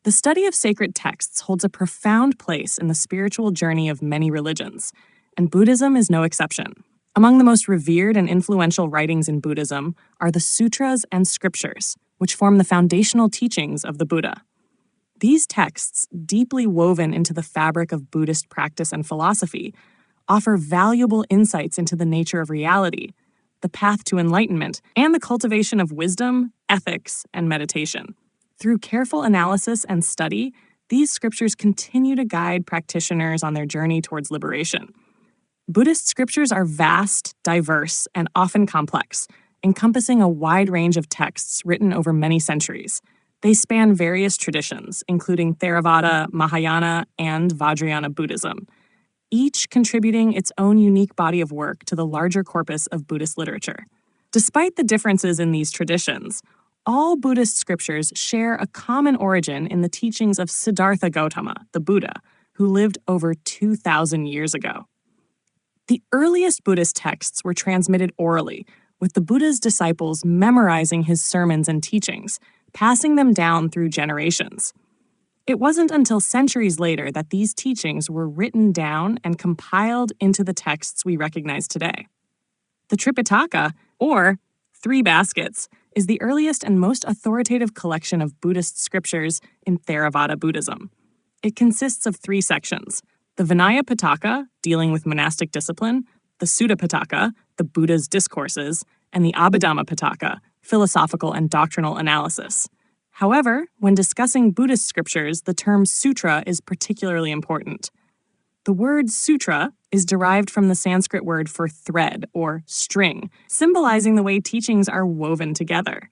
The study of sacred texts holds a profound place in the spiritual journey of many religions, and Buddhism is no exception. Among the most revered and influential writings in Buddhism are the Sutras and Scriptures, which form the foundational teachings of the Buddha. These texts, deeply woven into the fabric of Buddhist practice and philosophy, offer valuable insights into the nature of reality, the path to enlightenment, and the cultivation of wisdom, ethics, and meditation. Through careful analysis and study, these scriptures continue to guide practitioners on their journey towards liberation. Buddhist scriptures are vast, diverse, and often complex, encompassing a wide range of texts written over many centuries. They span various traditions, including Theravada, Mahayana, and Vajrayana Buddhism, each contributing its own unique body of work to the larger corpus of Buddhist literature. Despite the differences in these traditions, all Buddhist scriptures share a common origin in the teachings of Siddhartha Gautama, the Buddha, who lived over 2,000 years ago. The earliest Buddhist texts were transmitted orally, with the Buddha's disciples memorizing his sermons and teachings, passing them down through generations. It wasn't until centuries later that these teachings were written down and compiled into the texts we recognize today. The Tripitaka, or Three Baskets, is the earliest and most authoritative collection of Buddhist scriptures in Theravada Buddhism. It consists of 3 sections: the Vinaya Pitaka, dealing with monastic discipline, the Sutta Pitaka, the Buddha's discourses, and the Abhidhamma Pitaka, philosophical and doctrinal analysis. However, when discussing Buddhist scriptures, the term sutra is particularly important. The word sutra is derived from the Sanskrit word for thread or string, symbolizing the way teachings are woven together.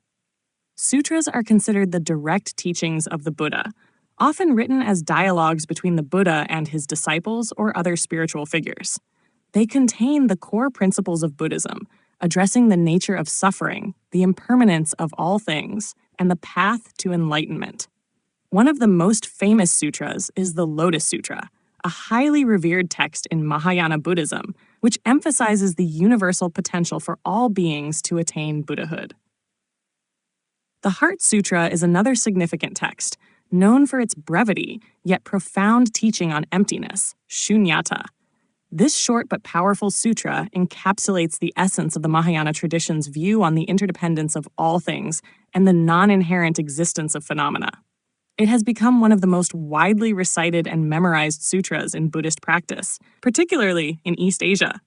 Sutras are considered the direct teachings of the Buddha, often written as dialogues between the Buddha and his disciples or other spiritual figures. They contain the core principles of Buddhism, addressing the nature of suffering, the impermanence of all things, and the path to enlightenment. One of the most famous sutras is the Lotus Sutra, a highly revered text in Mahayana Buddhism, which emphasizes the universal potential for all beings to attain Buddhahood. The Heart Sutra is another significant text, known for its brevity, yet profound teaching on emptiness, shunyata. This short but powerful sutra encapsulates the essence of the Mahayana tradition's view on the interdependence of all things and the non-inherent existence of phenomena. It has become one of the most widely recited and memorized sutras in Buddhist practice, particularly in East Asia.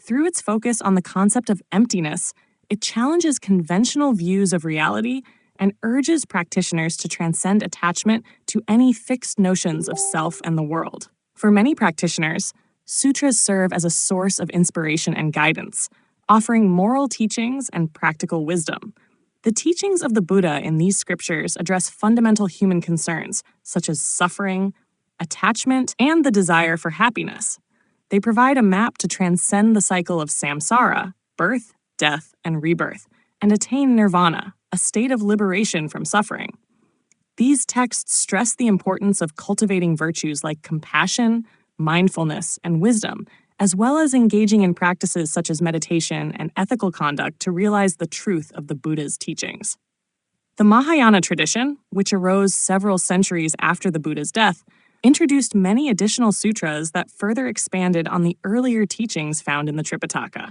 Through its focus on the concept of emptiness, it challenges conventional views of reality and urges practitioners to transcend attachment to any fixed notions of self and the world. For many practitioners, sutras serve as a source of inspiration and guidance, offering moral teachings and practical wisdom. The teachings of the Buddha in these scriptures address fundamental human concerns, such as suffering, attachment, and the desire for happiness. They provide a map to transcend the cycle of samsara, birth, death, and rebirth, and attain nirvana, a state of liberation from suffering. These texts stress the importance of cultivating virtues like compassion, mindfulness, and wisdom, as well as engaging in practices such as meditation and ethical conduct to realize the truth of the Buddha's teachings. The Mahayana tradition, which arose several centuries after the Buddha's death, introduced many additional sutras that further expanded on the earlier teachings found in the Tripitaka.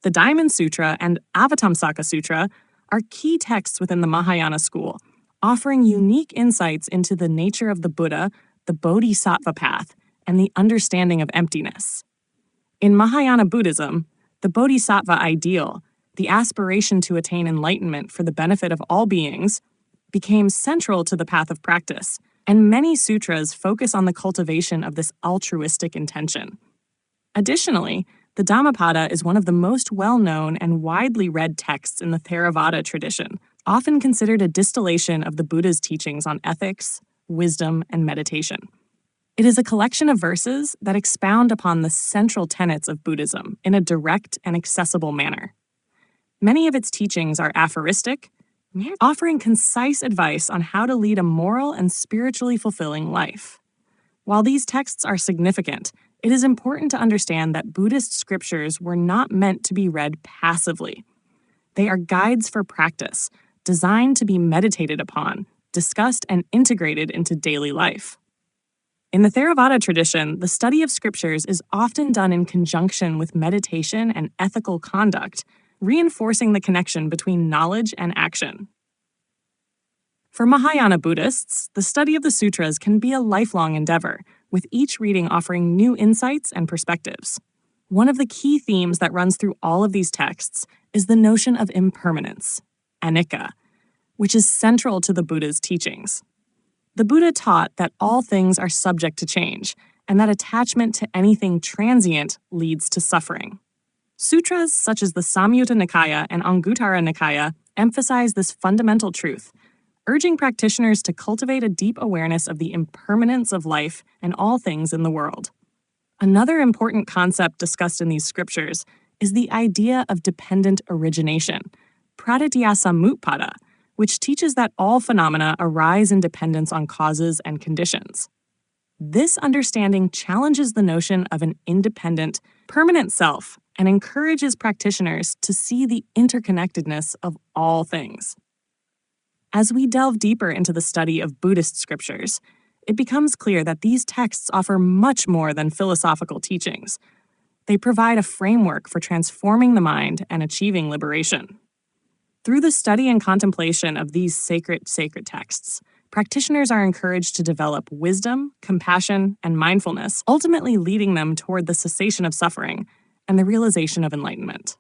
The Diamond Sutra and Avatamsaka Sutra are key texts within the Mahayana school, offering unique insights into the nature of the Buddha, the Bodhisattva path, and the understanding of emptiness. In Mahayana Buddhism, the Bodhisattva ideal, the aspiration to attain enlightenment for the benefit of all beings, became central to the path of practice, and many sutras focus on the cultivation of this altruistic intention. Additionally, the Dhammapada is one of the most well-known and widely read texts in the Theravada tradition, often considered a distillation of the Buddha's teachings on ethics, wisdom, and meditation. It is a collection of verses that expound upon the central tenets of Buddhism in a direct and accessible manner. Many of its teachings are aphoristic, offering concise advice on how to lead a moral and spiritually fulfilling life. While these texts are significant, it is important to understand that Buddhist scriptures were not meant to be read passively. They are guides for practice, designed to be meditated upon, discussed and integrated into daily life. In the Theravada tradition, the study of scriptures is often done in conjunction with meditation and ethical conduct, reinforcing the connection between knowledge and action. For Mahayana Buddhists, the study of the sutras can be a lifelong endeavor, with each reading offering new insights and perspectives. One of the key themes that runs through all of these texts is the notion of impermanence, anicca, which is central to the Buddha's teachings. The Buddha taught that all things are subject to change, and that attachment to anything transient leads to suffering. Sutras such as the Samyutta Nikaya and Anguttara Nikaya emphasize this fundamental truth, urging practitioners to cultivate a deep awareness of the impermanence of life and all things in the world. Another important concept discussed in these scriptures is the idea of dependent origination, pratityasamutpada, which teaches that all phenomena arise in dependence on causes and conditions. This understanding challenges the notion of an independent, permanent self and encourages practitioners to see the interconnectedness of all things. As we delve deeper into the study of Buddhist scriptures, it becomes clear that these texts offer much more than philosophical teachings. They provide a framework for transforming the mind and achieving liberation. Through the study and contemplation of these sacred texts, practitioners are encouraged to develop wisdom, compassion, and mindfulness, ultimately leading them toward the cessation of suffering and the realization of enlightenment.